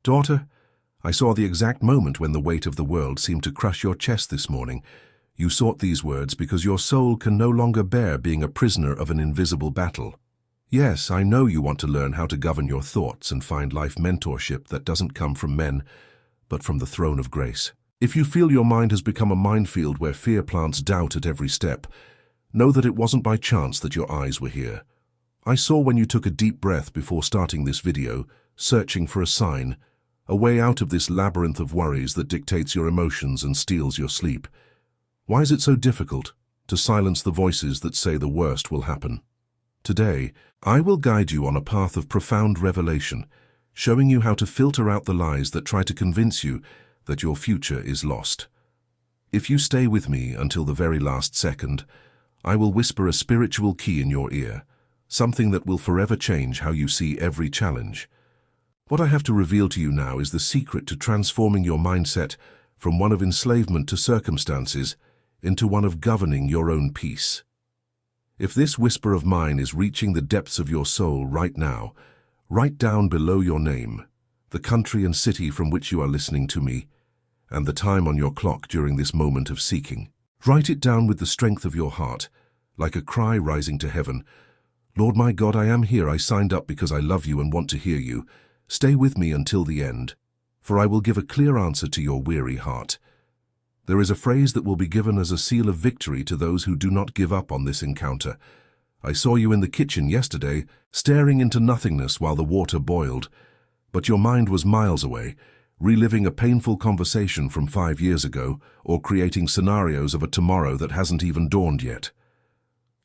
Daughter, I saw the exact moment when the weight of the world seemed to crush your chest this morning. You sought these words because your soul can no longer bear being a prisoner of an invisible battle. Yes, I know you want to learn how to govern your thoughts and find life mentorship that doesn't come from men, but from the throne of grace. If you feel your mind has become a minefield where fear plants doubt at every step, know that it wasn't by chance that your eyes were here. I saw when you took a deep breath before starting this video, searching for a sign, a way out of this labyrinth of worries that dictates your emotions and steals your sleep. Why is it so difficult to silence the voices that say the worst will happen? Today, I will guide you on a path of profound revelation, showing you how to filter out the lies that try to convince you that your future is lost. If you stay with me until the very last second, I will whisper a spiritual key in your ear, something that will forever change how you see every challenge. What I have to reveal to you now is the secret to transforming your mindset from one of enslavement to circumstances into one of governing your own peace. If this whisper of mine is reaching the depths of your soul right now, write down below your name, the country and city from which you are listening to me, and the time on your clock during this moment of seeking. Write it down with the strength of your heart, like a cry rising to heaven. Lord my God, I am here. I signed up because I love you and want to hear you. Stay with me until the end, for I will give a clear answer to your weary heart. There is a phrase that will be given as a seal of victory to those who do not give up on this encounter. I saw you in the kitchen yesterday, staring into nothingness while the water boiled, but your mind was miles away, reliving a painful conversation from 5 years ago or creating scenarios of a tomorrow that hasn't even dawned yet.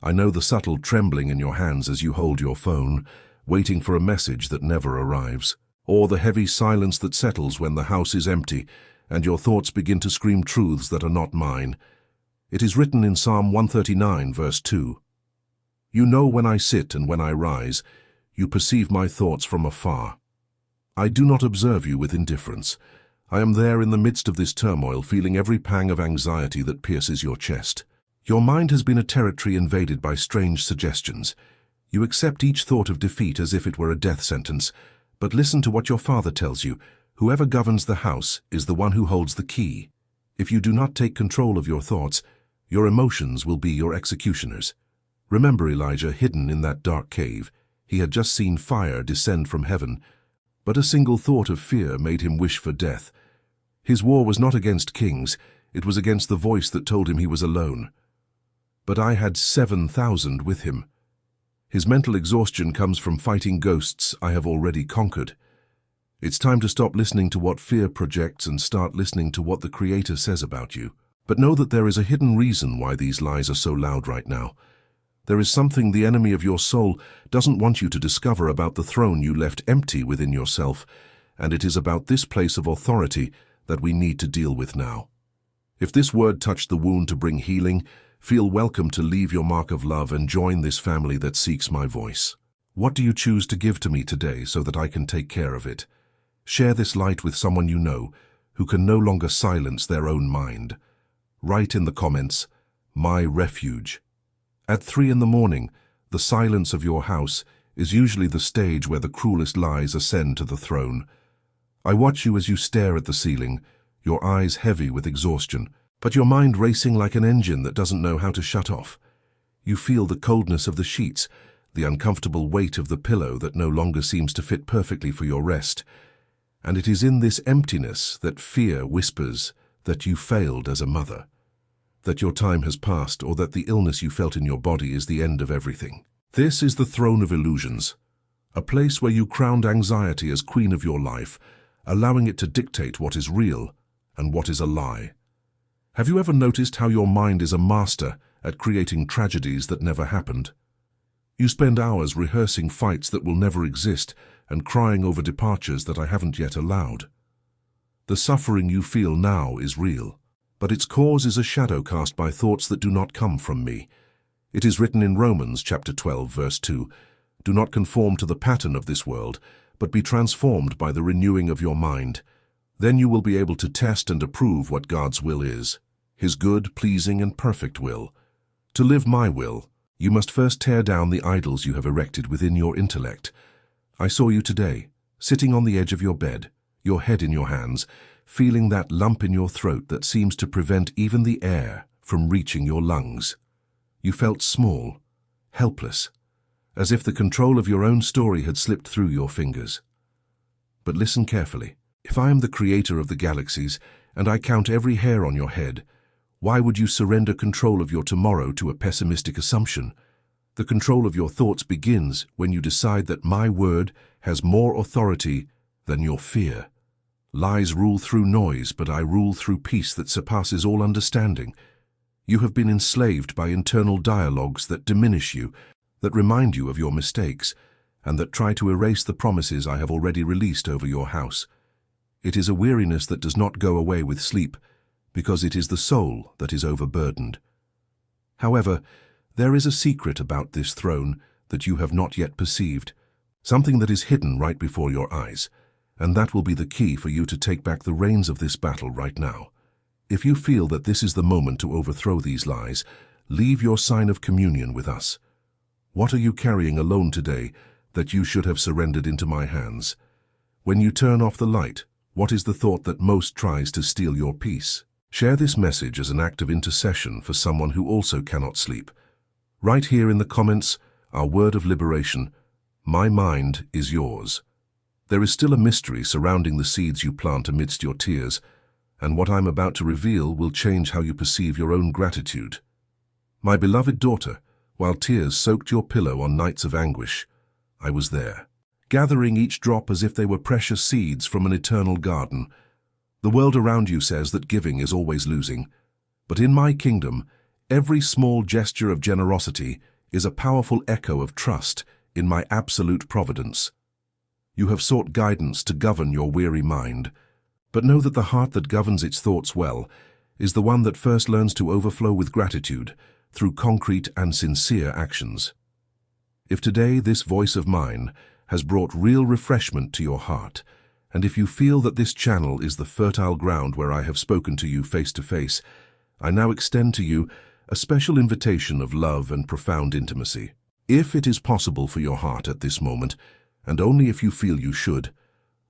I know the subtle trembling in your hands as you hold your phone, waiting for a message that never arrives, or the heavy silence that settles when the house is empty and your thoughts begin to scream truths that are not mine. It is written in Psalm 139, verse 2. You know when I sit and when I rise, you perceive my thoughts from afar. I do not observe you with indifference. I am there in the midst of this turmoil, feeling every pang of anxiety that pierces your chest. Your mind has been a territory invaded by strange suggestions. You accept each thought of defeat as if it were a death sentence, but listen to what your Father tells you. Whoever governs the house is the one who holds the key. If you do not take control of your thoughts, your emotions will be your executioners. Remember Elijah hidden in that dark cave. He had just seen fire descend from heaven, but a single thought of fear made him wish for death. His war was not against kings, it was against the voice that told him he was alone. But I had 7,000 with him. His mental exhaustion comes from fighting ghosts I have already conquered. It's time to stop listening to what fear projects and start listening to what the Creator says about you. But know that there is a hidden reason why these lies are so loud right now. There is something the enemy of your soul doesn't want you to discover about the throne you left empty within yourself, and it is about this place of authority that we need to deal with now. If this word touched the wound to bring healing, feel welcome to leave your mark of love and join this family that seeks my voice. What do you choose to give to me today so that I can take care of it? Share this light with someone you know who can no longer silence their own mind. Write in the comments, "My refuge." At 3 in the morning, the silence of your house is usually the stage where the cruelest lies ascend to the throne. I watch you as you stare at the ceiling, your eyes heavy with exhaustion, but your mind racing like an engine that doesn't know how to shut off. You feel the coldness of the sheets, the uncomfortable weight of the pillow that no longer seems to fit perfectly for your rest. And it is in this emptiness that fear whispers that you failed as a mother, that your time has passed, or that the illness you felt in your body is the end of everything. This is the throne of illusions, a place where you crowned anxiety as queen of your life, allowing it to dictate what is real and what is a lie. Have you ever noticed how your mind is a master at creating tragedies that never happened? You spend hours rehearsing fights that will never exist and crying over departures that I haven't yet allowed. The suffering you feel now is real, but its cause is a shadow cast by thoughts that do not come from me. It is written in Romans chapter 12, verse 2, "Do not conform to the pattern of this world, but be transformed by the renewing of your mind. Then you will be able to test and approve what God's will is, His good, pleasing, and perfect will. To live my will, you must first tear down the idols you have erected within your intellect. I saw you today, sitting on the edge of your bed, your head in your hands, feeling that lump in your throat that seems to prevent even the air from reaching your lungs. You felt small, helpless, as if the control of your own story had slipped through your fingers. But listen carefully. If I am the creator of the galaxies, and I count every hair on your head, why would you surrender control of your tomorrow to a pessimistic assumption? The control of your thoughts begins when you decide that my word has more authority than your fear. Lies rule through noise, but I rule through peace that surpasses all understanding. You have been enslaved by internal dialogues that diminish you, that remind you of your mistakes, and that try to erase the promises I have already released over your house. It is a weariness that does not go away with sleep, because it is the soul that is overburdened. However, there is a secret about this throne that you have not yet perceived, something that is hidden right before your eyes, and that will be the key for you to take back the reins of this battle right now. If you feel that this is the moment to overthrow these lies, leave your sign of communion with us. What are you carrying alone today that you should have surrendered into my hands? When you turn off the light, what is the thought that most tries to steal your peace? Share this message as an act of intercession for someone who also cannot sleep. Right here in the comments, our word of liberation: my mind is yours. There is still a mystery surrounding the seeds you plant amidst your tears, and what I'm about to reveal will change how you perceive your own gratitude. My beloved daughter, while tears soaked your pillow on nights of anguish, I was there, gathering each drop as if they were precious seeds from an eternal garden. The world around you says that giving is always losing, but in my kingdom, every small gesture of generosity is a powerful echo of trust in my absolute providence. You have sought guidance to govern your weary mind, but know that the heart that governs its thoughts well is the one that first learns to overflow with gratitude through concrete and sincere actions. If today this voice of mine has brought real refreshment to your heart, and if you feel that this channel is the fertile ground where I have spoken to you face to face, I now extend to you a special invitation of love and profound intimacy. If it is possible for your heart at this moment, and only if you feel you should,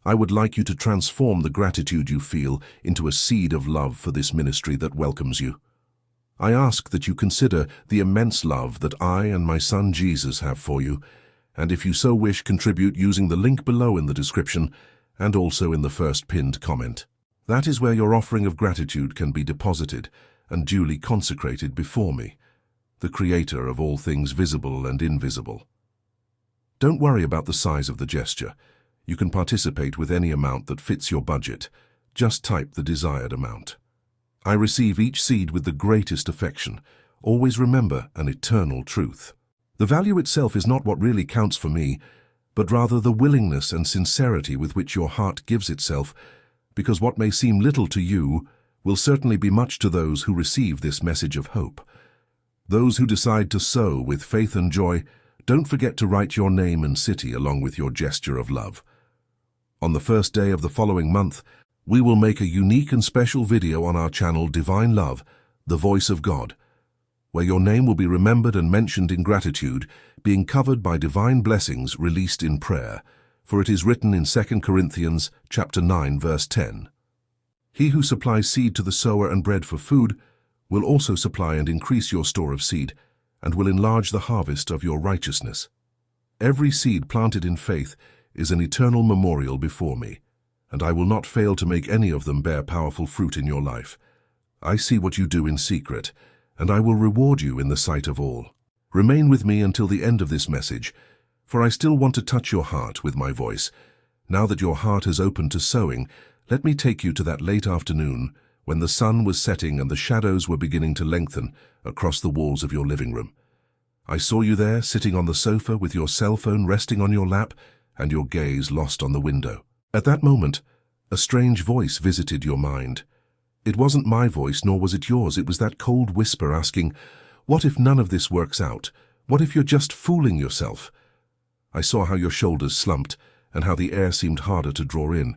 I would like you to transform the gratitude you feel into a seed of love for this ministry that welcomes you. I ask that you consider the immense love that I and my son Jesus have for you, and if you so wish, contribute using the link below in the description and also in the first pinned comment. That is where your offering of gratitude can be deposited and duly consecrated before me, the Creator of all things visible and invisible. Don't worry about the size of the gesture. You can participate with any amount that fits your budget. Just type the desired amount. I receive each seed with the greatest affection. Always remember an eternal truth. The value itself is not what really counts for me, but rather the willingness and sincerity with which your heart gives itself, because what may seem little to you will certainly be much to those who receive this message of hope. Those who decide to sow with faith and joy, don't forget to write your name and city along with your gesture of love. On the first day of the following month, we will make a unique and special video on our channel Divine Love, The Voice of God, where your name will be remembered and mentioned in gratitude, being covered by divine blessings released in prayer, for it is written in 2 Corinthians chapter 9, verse 10. He who supplies seed to the sower and bread for food will also supply and increase your store of seed, and will enlarge the harvest of your righteousness. Every seed planted in faith is an eternal memorial before me, and I will not fail to make any of them bear powerful fruit in your life. I see what you do in secret, and I will reward you in the sight of all. Remain with me until the end of this message, for I still want to touch your heart with my voice. Now that your heart has opened to sowing, let me take you to that late afternoon when the sun was setting and the shadows were beginning to lengthen across the walls of your living room. I saw you there, sitting on the sofa with your cell phone resting on your lap and your gaze lost on the window. At that moment, a strange voice visited your mind. It wasn't my voice, nor was it yours. It was that cold whisper asking, "What if none of this works out? What if you're just fooling yourself?" I saw how your shoulders slumped and how the air seemed harder to draw in.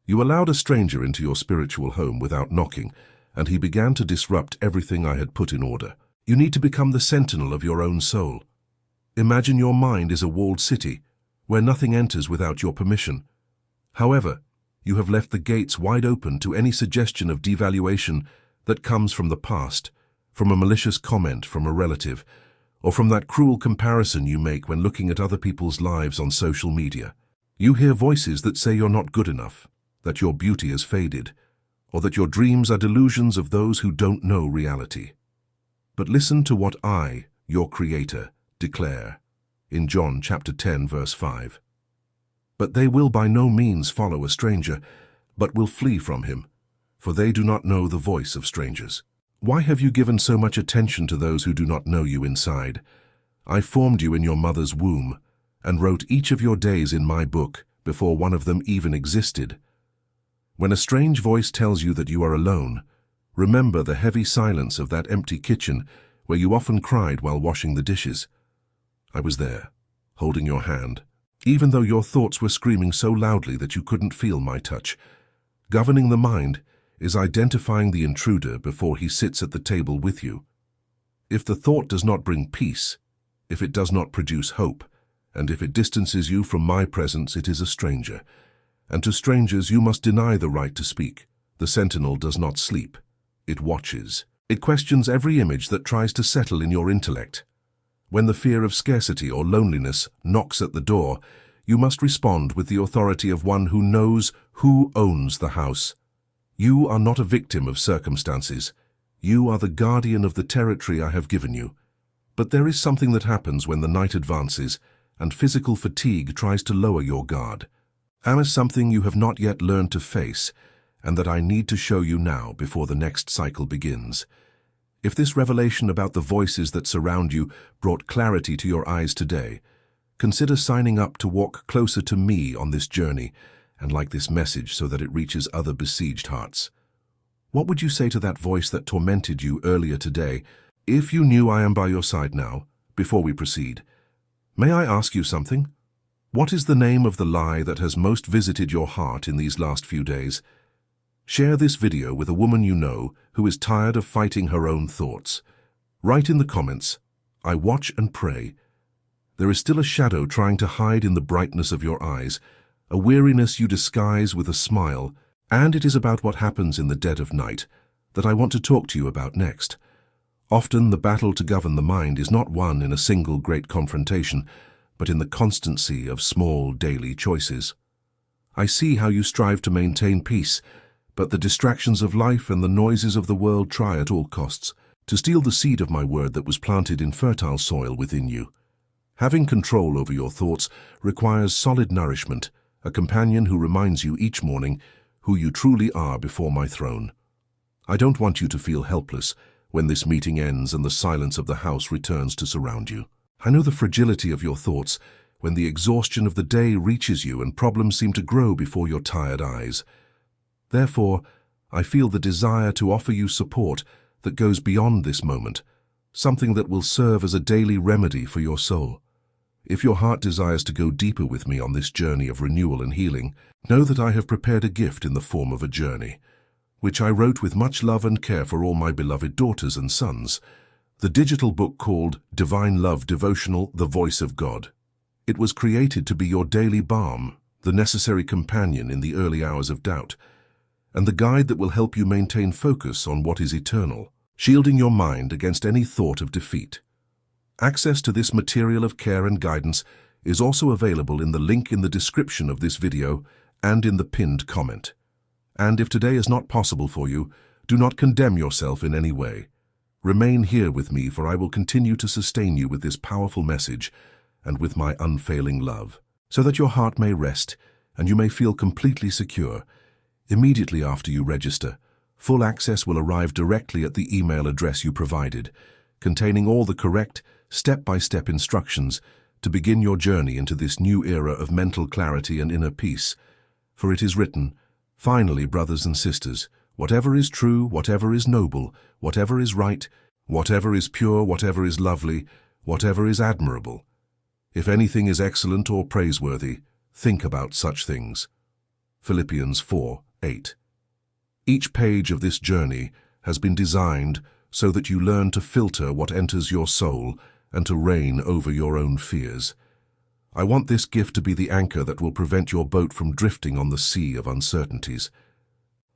You allowed a stranger into your spiritual home without knocking, and he began to disrupt everything I had put in order. You need to become the sentinel of your own soul. Imagine your mind is a walled city, where nothing enters without your permission. However, You have left the gates wide open to any suggestion of devaluation that comes from the past, from a malicious comment from a relative, or from that cruel comparison you make when looking at other people's lives on social media. You hear voices that say you're not good enough, that your beauty has faded, or that your dreams are delusions of those who don't know reality. But listen to what I, your Creator, declare in John chapter 10, verse 5. But they will by no means follow a stranger, but will flee from him, for they do not know the voice of strangers. Why have you given so much attention to those who do not know you inside? I formed you in your mother's womb, and wrote each of your days in my book before one of them even existed. When a strange voice tells you that you are alone, remember the heavy silence of that empty kitchen where you often cried while washing the dishes. I was there, holding your hand, even though your thoughts were screaming so loudly that you couldn't feel my touch. Governing the mind is identifying the intruder before he sits at the table with you. If the thought does not bring peace, if it does not produce hope, and if it distances you from my presence, it is a stranger. And to strangers you must deny the right to speak. The sentinel does not sleep. It watches. It questions every image that tries to settle in your intellect. When the fear of scarcity or loneliness knocks at the door, you must respond with the authority of one who knows who owns the house. You are not a victim of circumstances. You are the guardian of the territory I have given you. But there is something that happens when the night advances and physical fatigue tries to lower your guard. There is something you have not yet learned to face, and that I need to show you now before the next cycle begins. If this revelation about the voices that surround you brought clarity to your eyes today, consider signing up to walk closer to me on this journey and like this message so that it reaches other besieged hearts. What would you say to that voice that tormented you earlier today if you knew I am by your side now, before we proceed? May I ask you something? What is the name of the lie that has most visited your heart in these last few days? Share this video with a woman you know who is tired of fighting her own thoughts. Write in the comments, I watch and pray. There is still a shadow trying to hide in the brightness of your eyes, a weariness you disguise with a smile, and it is about what happens in the dead of night that I want to talk to you about next. Often the battle to govern the mind is not won in a single great confrontation, but in the constancy of small daily choices. I see how you strive to maintain peace, but the distractions of life and the noises of the world try at all costs to steal the seed of my word that was planted in fertile soil within you. Having control over your thoughts requires solid nourishment, a companion who reminds you each morning who you truly are before my throne. I don't want you to feel helpless when this meeting ends and the silence of the house returns to surround you. I know the fragility of your thoughts when the exhaustion of the day reaches you and problems seem to grow before your tired eyes. Therefore, I feel the desire to offer you support that goes beyond this moment, something that will serve as a daily remedy for your soul. If your heart desires to go deeper with me on this journey of renewal and healing, know that I have prepared a gift in the form of a journey, which I wrote with much love and care for all my beloved daughters and sons, the digital book called Divine Love Devotional, The Voice of God. It was created to be your daily balm, the necessary companion in the early hours of doubt, and the guide that will help you maintain focus on what is eternal, shielding your mind against any thought of defeat. Access to this material of care and guidance is also available in the link in the description of this video and in the pinned comment. And if today is not possible for you, do not condemn yourself in any way. Remain here with me, for I will continue to sustain you with this powerful message and with my unfailing love, so that your heart may rest and you may feel completely secure. Immediately after you register, full access will arrive directly at the email address you provided, containing all the correct, step-by-step instructions to begin your journey into this new era of mental clarity and inner peace. For it is written, finally, brothers and sisters, whatever is true, whatever is noble, whatever is right, whatever is pure, whatever is lovely, whatever is admirable, if anything is excellent or praiseworthy, think about such things. Philippians 4:8. Each page of this journey has been designed so that you learn to filter what enters your soul and to reign over your own fears. I want this gift to be the anchor that will prevent your boat from drifting on the sea of uncertainties.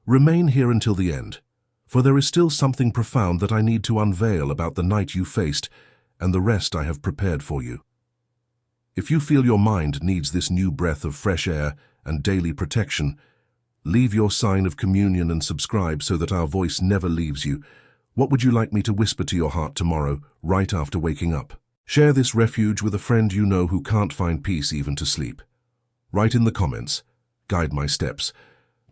Remain here until the end, for there is still something profound that I need to unveil about the night you faced and the rest I have prepared for you. If you feel your mind needs this new breath of fresh air and daily protection, leave your sign of communion and subscribe so that our voice never leaves you. What would you like me to whisper to your heart tomorrow, right after waking up? Share this refuge with a friend you know who can't find peace even to sleep. Write in the comments, guide my steps,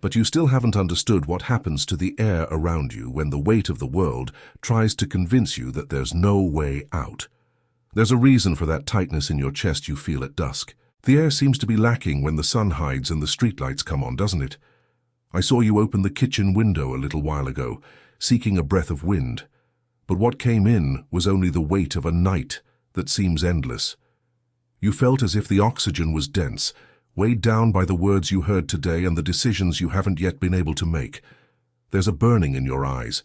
but you still haven't understood what happens to the air around you when the weight of the world tries to convince you that there's no way out. There's a reason for that tightness in your chest you feel at dusk. The air seems to be lacking when the sun hides and the streetlights come on, doesn't it? I saw you open the kitchen window a little while ago, seeking a breath of wind. But what came in was only the weight of a night that seems endless. You felt as if the oxygen was dense, weighed down by the words you heard today and the decisions you haven't yet been able to make. There's a burning in your eyes,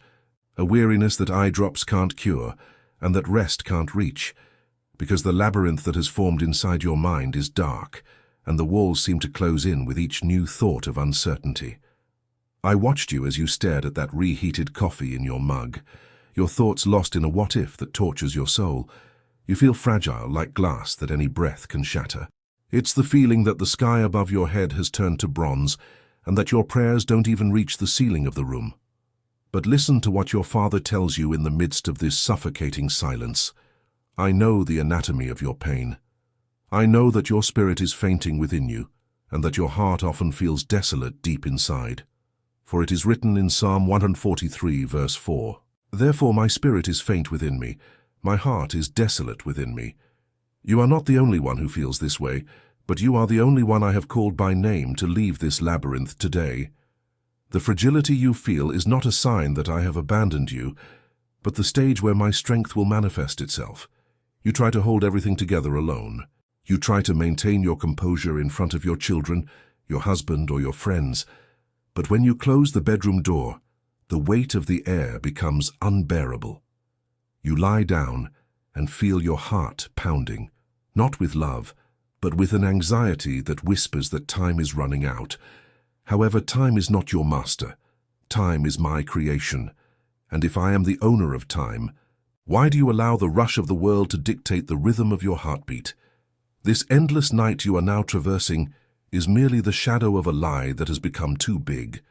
a weariness that eye drops can't cure, and that rest can't reach, because the labyrinth that has formed inside your mind is dark, and the walls seem to close in with each new thought of uncertainty. I watched you as you stared at that reheated coffee in your mug, your thoughts lost in a what-if that tortures your soul. You feel fragile, like glass that any breath can shatter. It's the feeling that the sky above your head has turned to bronze, and that your prayers don't even reach the ceiling of the room. But listen to what your Father tells you in the midst of this suffocating silence. I know the anatomy of your pain. I know that your spirit is fainting within you, and that your heart often feels desolate deep inside. For it is written in Psalm 143, verse 4, "Therefore my spirit is faint within me, my heart is desolate within me." You are not the only one who feels this way, but you are the only one I have called by name to leave this labyrinth today. The fragility you feel is not a sign that I have abandoned you, but the stage where my strength will manifest itself. You try to hold everything together alone. You try to maintain your composure in front of your children, your husband, or your friends. But when you close the bedroom door, the weight of the air becomes unbearable. You lie down and feel your heart pounding, not with love, but with an anxiety that whispers that time is running out. However, time is not your master. Time is my creation. And if I am the owner of time, why do you allow the rush of the world to dictate the rhythm of your heartbeat? This endless night you are now traversing is merely the shadow of a lie that has become too big.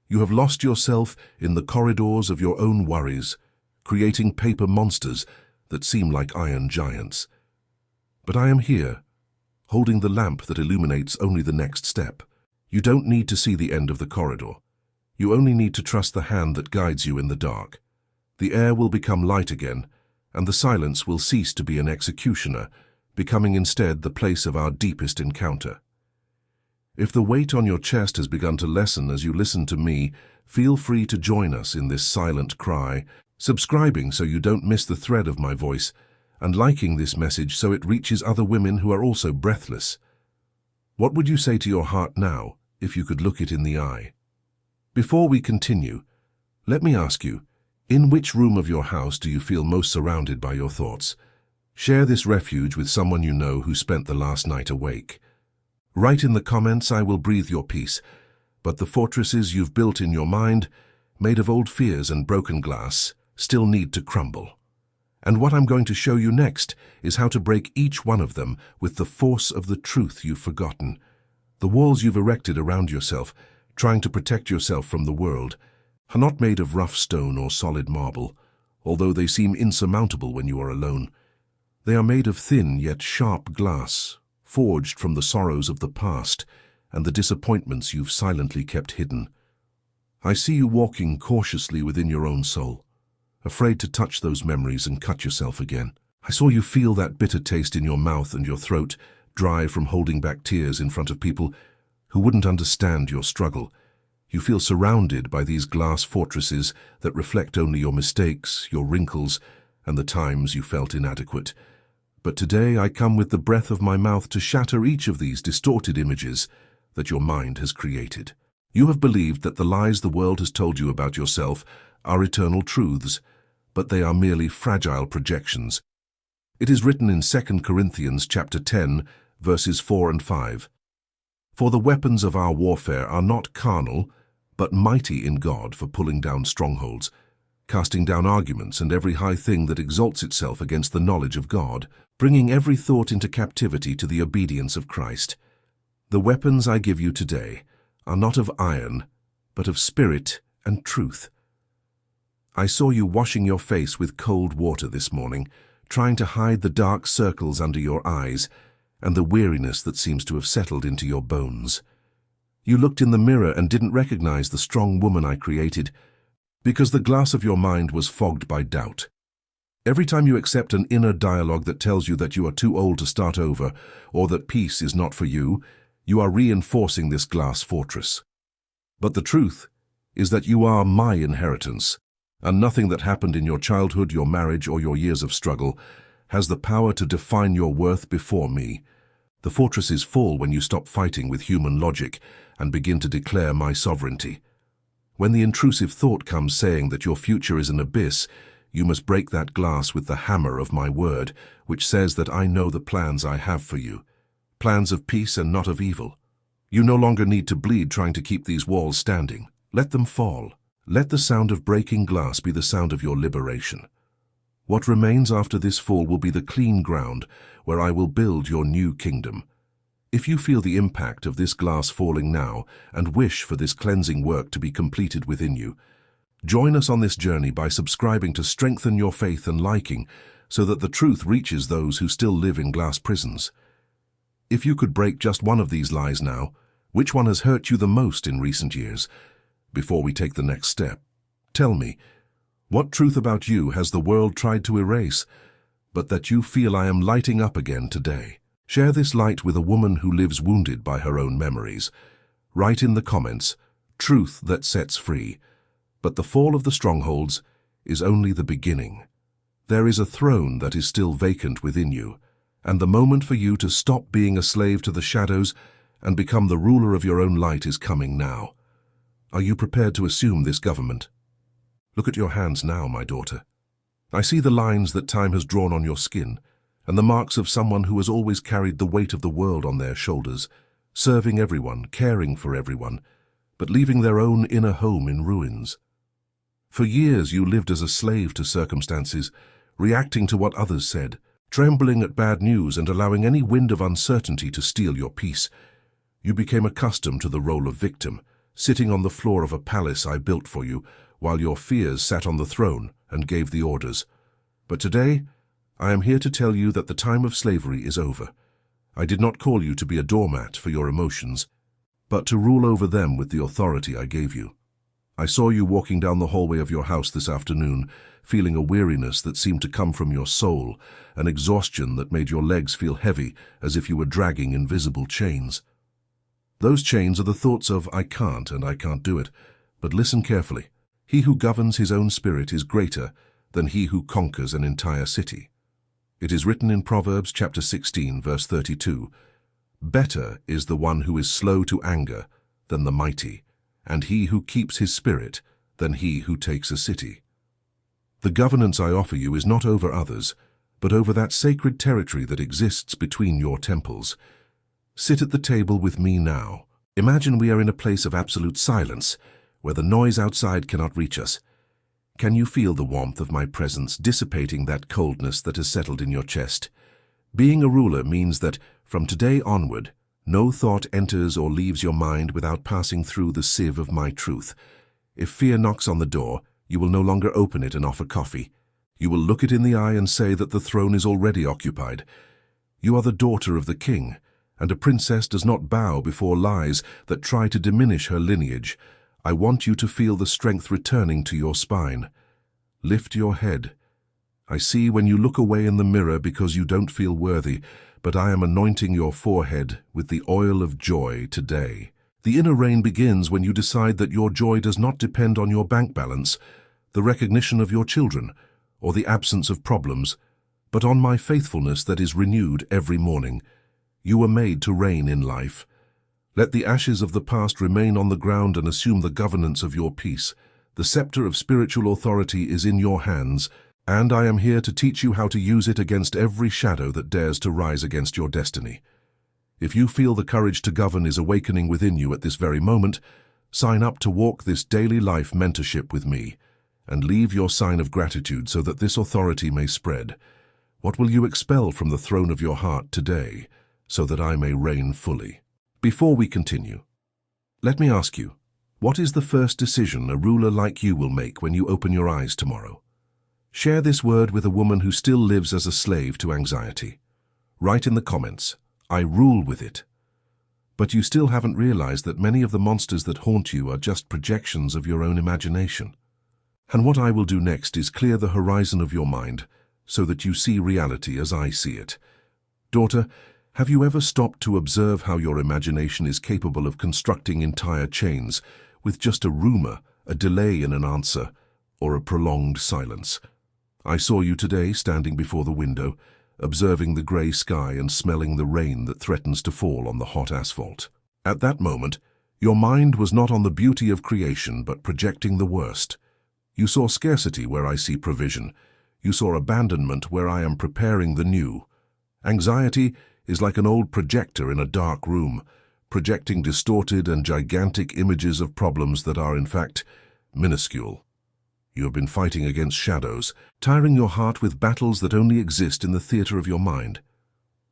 You have lost yourself in the corridors of your own worries, creating paper monsters that seem like iron giants. But I am here, holding the lamp that illuminates only the next step. You don't need to see the end of the corridor. You only need to trust the hand that guides you in the dark. The air will become light again, and the silence will cease to be an executioner, becoming instead the place of our deepest encounter. If the weight on your chest has begun to lessen as you listen to me, feel free to join us in this silent cry, subscribing so you don't miss the thread of my voice, and liking this message so it reaches other women who are also breathless. What would you say to your heart now, if you could look it in the eye? Before we continue, let me ask you, in which room of your house do you feel most surrounded by your thoughts? Share this refuge with someone you know who spent the last night awake. Write in the comments, "I will breathe your peace," but the fortresses you've built in your mind, made of old fears and broken glass, still need to crumble. And what I'm going to show you next is how to break each one of them with the force of the truth you've forgotten. The walls you've erected around yourself, trying to protect yourself from the world, are not made of rough stone or solid marble, although they seem insurmountable when you are alone. They are made of thin yet sharp glass, forged from the sorrows of the past and the disappointments you've silently kept hidden. I see you walking cautiously within your own soul, afraid to touch those memories and cut yourself again. I saw you feel that bitter taste in your mouth and your throat, dry from holding back tears in front of people who wouldn't understand your struggle. You feel surrounded by these glass fortresses that reflect only your mistakes, your wrinkles, and the times you felt inadequate. But today I come with the breath of my mouth to shatter each of these distorted images that your mind has created. You have believed that the lies the world has told you about yourself are eternal truths, but they are merely fragile projections. It is written in 2 Corinthians chapter 10, verses 4 and 5. For the weapons of our warfare are not carnal, but mighty in God for pulling down strongholds, casting down arguments and every high thing that exalts itself against the knowledge of God, bringing every thought into captivity to the obedience of Christ. The weapons I give you today are not of iron, but of spirit and truth. I saw you washing your face with cold water this morning, trying to hide the dark circles under your eyes and the weariness that seems to have settled into your bones. You looked in the mirror and didn't recognize the strong woman I created, because the glass of your mind was fogged by doubt. Every time you accept an inner dialogue that tells you that you are too old to start over, or that peace is not for you, you are reinforcing this glass fortress. But the truth is that you are my inheritance, and nothing that happened in your childhood, your marriage, or your years of struggle has the power to define your worth before me. The fortresses fall when you stop fighting with human logic and begin to declare my sovereignty. When the intrusive thought comes saying that your future is an abyss, you must break that glass with the hammer of my word, which says that I know the plans I have for you, plans of peace and not of evil. You no longer need to bleed trying to keep these walls standing. Let them fall. Let the sound of breaking glass be the sound of your liberation. What remains after this fall will be the clean ground where I will build your new kingdom. If you feel the impact of this glass falling now and wish for this cleansing work to be completed within you, join us on this journey by subscribing to Strengthen Your Faith and liking so that the truth reaches those who still live in glass prisons. If you could break just one of these lies now, which one has hurt you the most in recent years? Before we take the next step, tell me, what truth about you has the world tried to erase, but that you feel I am lighting up again today? Share this light with a woman who lives wounded by her own memories. Write in the comments, truth that sets free. But the fall of the strongholds is only the beginning. There is a throne that is still vacant within you, and the moment for you to stop being a slave to the shadows and become the ruler of your own light is coming now. Are you prepared to assume this government? Look at your hands now, my daughter. I see the lines that time has drawn on your skin, and the marks of someone who has always carried the weight of the world on their shoulders, serving everyone, caring for everyone, but leaving their own inner home in ruins. For years you lived as a slave to circumstances, reacting to what others said, trembling at bad news and allowing any wind of uncertainty to steal your peace. You became accustomed to the role of victim, sitting on the floor of a palace I built for you, while your fears sat on the throne and gave the orders. But today, I am here to tell you that the time of slavery is over. I did not call you to be a doormat for your emotions, but to rule over them with the authority I gave you. I saw you walking down the hallway of your house this afternoon, feeling a weariness that seemed to come from your soul, an exhaustion that made your legs feel heavy as if you were dragging invisible chains. Those chains are the thoughts of I can't and I can't do it, but listen carefully. He who governs his own spirit is greater than he who conquers an entire city. It is written in Proverbs chapter 16, verse 32, "Better is the one who is slow to anger than the mighty, and he who keeps his spirit than he who takes a city." The governance I offer you is not over others, but over that sacred territory that exists between your temples. Sit at the table with me now. Imagine we are in a place of absolute silence, where the noise outside cannot reach us. Can you feel the warmth of my presence dissipating that coldness that has settled in your chest? Being a ruler means that, from today onward, no thought enters or leaves your mind without passing through the sieve of my truth. If fear knocks on the door, you will no longer open it and offer coffee. You will look it in the eye and say that the throne is already occupied. You are the daughter of the king, and a princess does not bow before lies that try to diminish her lineage. I want you to feel the strength returning to your spine. Lift your head. I see when you look away in the mirror because you don't feel worthy, but I am anointing your forehead with the oil of joy today. The inner reign begins when you decide that your joy does not depend on your bank balance, the recognition of your children, or the absence of problems, but on my faithfulness that is renewed every morning. You were made to reign in life. Let the ashes of the past remain on the ground and assume the governance of your peace. The scepter of spiritual authority is in your hands, and I am here to teach you how to use it against every shadow that dares to rise against your destiny. If you feel the courage to govern is awakening within you at this very moment, sign up to walk this daily life mentorship with me, and leave your sign of gratitude so that this authority may spread. What will you expel from the throne of your heart today, so that I may reign fully? Before we continue, let me ask you, what is the first decision a ruler like you will make when you open your eyes tomorrow? Share this word with a woman who still lives as a slave to anxiety. Write in the comments, "I rule with it." But you still haven't realized that many of the monsters that haunt you are just projections of your own imagination. And what I will do next is clear the horizon of your mind so that you see reality as I see it. Daughter, have you ever stopped to observe how your imagination is capable of constructing entire chains with just a rumor, a delay in an answer, or a prolonged silence? I saw you today standing before the window, observing the grey sky and smelling the rain that threatens to fall on the hot asphalt. At that moment, your mind was not on the beauty of creation but projecting the worst. You saw scarcity where I see provision. You saw abandonment where I am preparing the new. Anxiety is like an old projector in a dark room, projecting distorted and gigantic images of problems that are, in fact, minuscule. You have been fighting against shadows, tiring your heart with battles that only exist in the theater of your mind.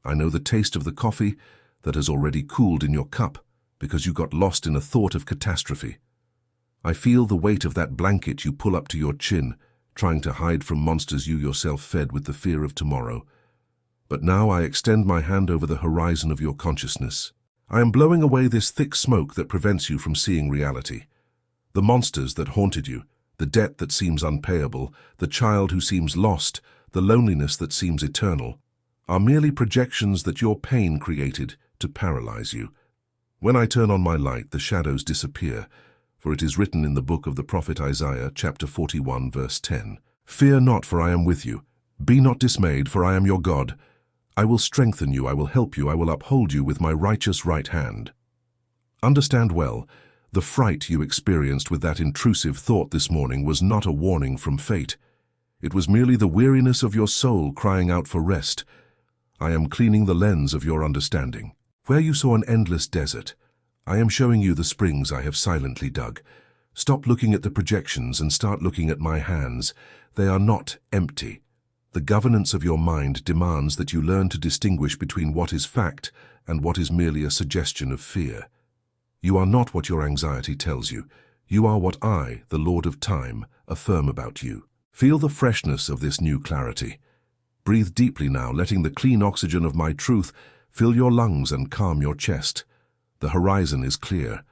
I know the taste of the coffee that has already cooled in your cup because you got lost in a thought of catastrophe. I feel the weight of that blanket you pull up to your chin, trying to hide from monsters you yourself fed with the fear of tomorrow. But now I extend my hand over the horizon of your consciousness. I am blowing away this thick smoke that prevents you from seeing reality. The monsters that haunted you, the debt that seems unpayable, the child who seems lost, the loneliness that seems eternal, are merely projections that your pain created to paralyze you. When I turn on my light, the shadows disappear, for it is written in the book of the prophet Isaiah, chapter 41, verse 10, "Fear not, for I am with you. Be not dismayed, for I am your God. I will strengthen you, I will help you, I will uphold you with my righteous right hand." Understand well, the fright you experienced with that intrusive thought this morning was not a warning from fate. It was merely the weariness of your soul crying out for rest. I am cleaning the lens of your understanding. Where you saw an endless desert, I am showing you the springs I have silently dug. Stop looking at the projections and start looking at my hands. They are not empty. The governance of your mind demands that you learn to distinguish between what is fact and what is merely a suggestion of fear. You are not what your anxiety tells you. You are what I, the Lord of Time, affirm about you. Feel the freshness of this new clarity. Breathe deeply now, letting the clean oxygen of my truth fill your lungs and calm your chest. The horizon is clear.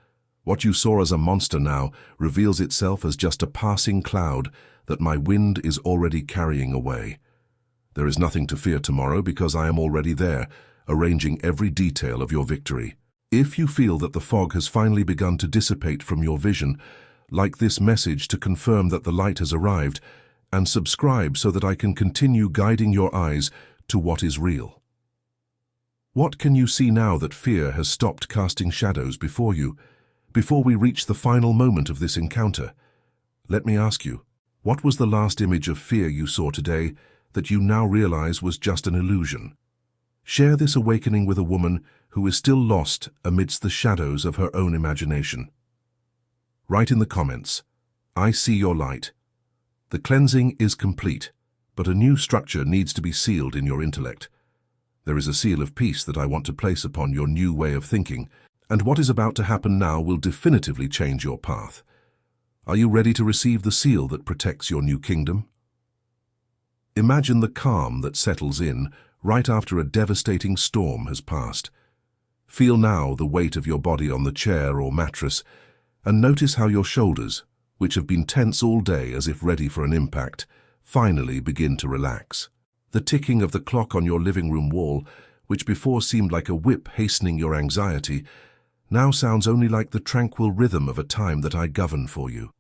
What you saw as a monster now reveals itself as just a passing cloud that my wind is already carrying away. There is nothing to fear tomorrow because I am already there, arranging every detail of your victory. If you feel that the fog has finally begun to dissipate from your vision, like this message to confirm that the light has arrived, and subscribe so that I can continue guiding your eyes to what is real. What can you see now that fear has stopped casting shadows before you? Before we reach the final moment of this encounter, let me ask you, what was the last image of fear you saw today that you now realize was just an illusion? Share this awakening with a woman who is still lost amidst the shadows of her own imagination. Write in the comments, "I see your light." The cleansing is complete, but a new structure needs to be sealed in your intellect. There is a seal of peace that I want to place upon your new way of thinking, and what is about to happen now will definitively change your path. Are you ready to receive the seal that protects your new kingdom? Imagine the calm that settles in right after a devastating storm has passed. Feel now the weight of your body on the chair or mattress, and notice how your shoulders, which have been tense all day as if ready for an impact, finally begin to relax. The ticking of the clock on your living room wall, which before seemed like a whip hastening your anxiety, now sounds only like the tranquil rhythm of a time that I govern for you.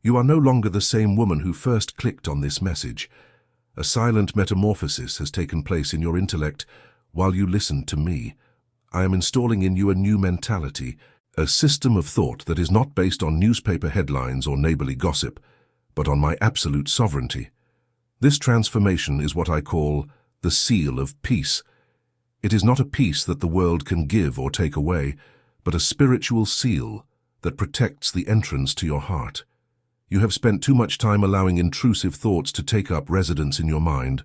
You are no longer the same woman who first clicked on this message. A silent metamorphosis has taken place in your intellect while you listen to me. I am installing in you a new mentality, a system of thought that is not based on newspaper headlines or neighborly gossip, but on my absolute sovereignty. This transformation is what I call the seal of peace. It is not a peace that the world can give or take away, but a spiritual seal that protects the entrance to your heart. You have spent too much time allowing intrusive thoughts to take up residence in your mind,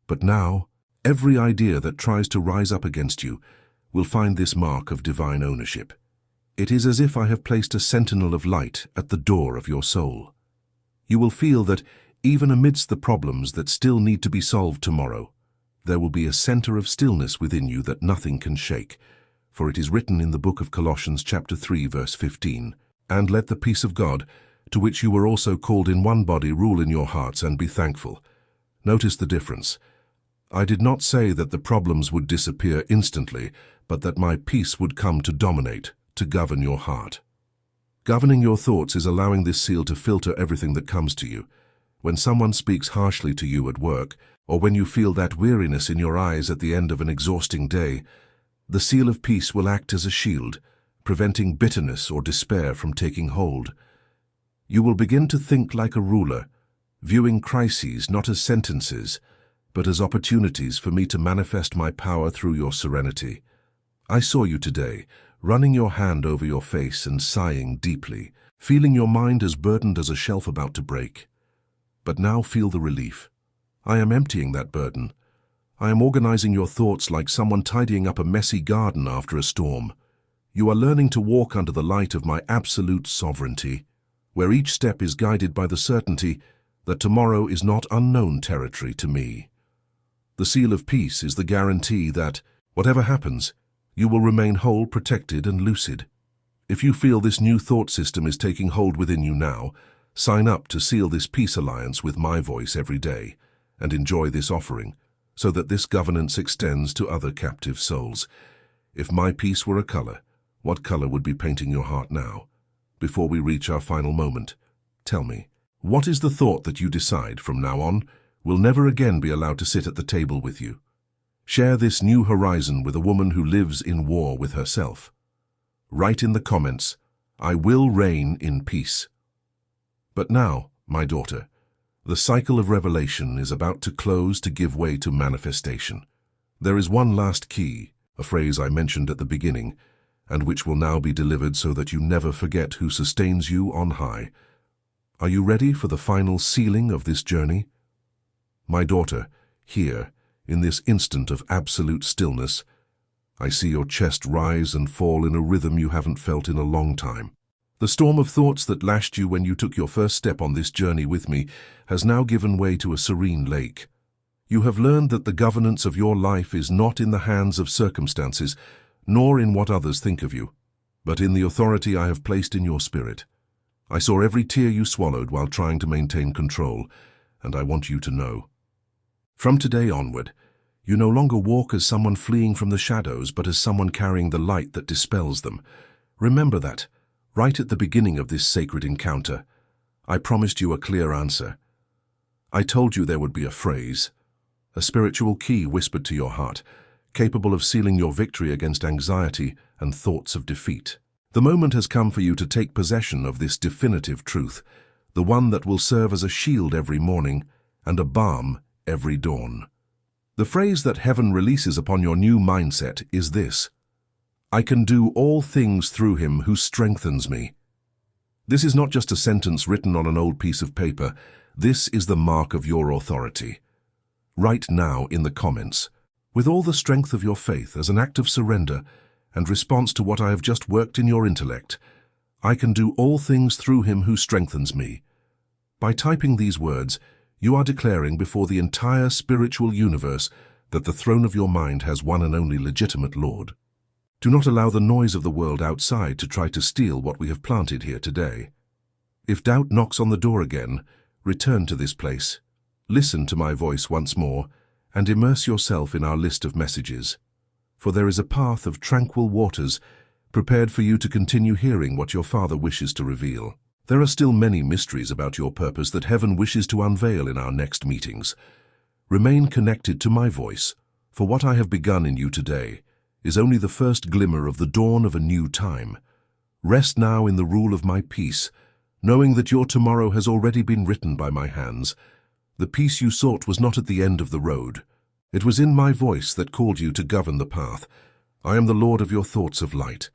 but now, every idea that tries to rise up against you will find this mark of divine ownership. It is as if I have placed a sentinel of light at the door of your soul. You will feel that even amidst the problems that still need to be solved tomorrow, there will be a center of stillness within you that nothing can shake. For it is written in the book of Colossians chapter 3 verse 15, "And let the peace of God, to which you were also called in one body, rule in your hearts, and be thankful." Notice the difference. I did not say that the problems would disappear instantly, but that my peace would come to dominate, to govern your heart. Governing your thoughts is allowing this seal to filter everything that comes to you. When someone speaks harshly to you at work, or when you feel that weariness in your eyes at the end of an exhausting day, the seal of peace will act as a shield, preventing bitterness or despair from taking hold. You will begin to think like a ruler, viewing crises not as sentences, but as opportunities for me to manifest my power through your serenity. I saw you today, running your hand over your face and sighing deeply, feeling your mind as burdened as a shelf about to break. But now feel the relief. I am emptying that burden. I am organizing your thoughts like someone tidying up a messy garden after a storm. You are learning to walk under the light of my absolute sovereignty, where each step is guided by the certainty that tomorrow is not unknown territory to me. The seal of peace is the guarantee that, whatever happens, you will remain whole, protected, and lucid. If you feel this new thought system is taking hold within you now, sign up to seal this peace alliance with my voice every day, and enjoy this offering, so that this governance extends to other captive souls. If my peace were a color, what color would be painting your heart now? Before we reach our final moment, tell me, what is the thought that you decide from now on will never again be allowed to sit at the table with you? Share this new horizon with a woman who lives in war with herself. Write in the comments, "I will reign in peace." But now, my daughter, the cycle of revelation is about to close to give way to manifestation. There is one last key, a phrase I mentioned at the beginning, and which will now be delivered so that you never forget who sustains you on high. Are you ready for the final sealing of this journey? My daughter, here, in this instant of absolute stillness, I see your chest rise and fall in a rhythm you haven't felt in a long time. The storm of thoughts that lashed you when you took your first step on this journey with me has now given way to a serene lake. You have learned that the governance of your life is not in the hands of circumstances, nor in what others think of you, but in the authority I have placed in your spirit. I saw every tear you swallowed while trying to maintain control, and I want you to know. From today onward, you no longer walk as someone fleeing from the shadows, but as someone carrying the light that dispels them. Remember that, right at the beginning of this sacred encounter, I promised you a clear answer. I told you there would be a phrase, a spiritual key whispered to your heart, capable of sealing your victory against anxiety and thoughts of defeat. The moment has come for you to take possession of this definitive truth, the one that will serve as a shield every morning and a balm every dawn. The phrase that heaven releases upon your new mindset is this: I can do all things through him who strengthens me. This is not just a sentence written on an old piece of paper. This is the mark of your authority. Write now in the comments, with all the strength of your faith as an act of surrender and response to what I have just worked in your intellect, I can do all things through him who strengthens me. By typing these words, you are declaring before the entire spiritual universe that the throne of your mind has one and only legitimate Lord. Do not allow the noise of the world outside to try to steal what we have planted here today. If doubt knocks on the door again, return to this place, listen to my voice once more, and immerse yourself in our list of messages. For there is a path of tranquil waters prepared for you to continue hearing what your Father wishes to reveal. There are still many mysteries about your purpose that heaven wishes to unveil in our next meetings. Remain connected to my voice, for what I have begun in you today is only the first glimmer of the dawn of a new time. Rest now in the rule of my peace, knowing that your tomorrow has already been written by my hands. The peace you sought was not at the end of the road, It was in my voice that called you to govern the path. I am the Lord of your thoughts of light.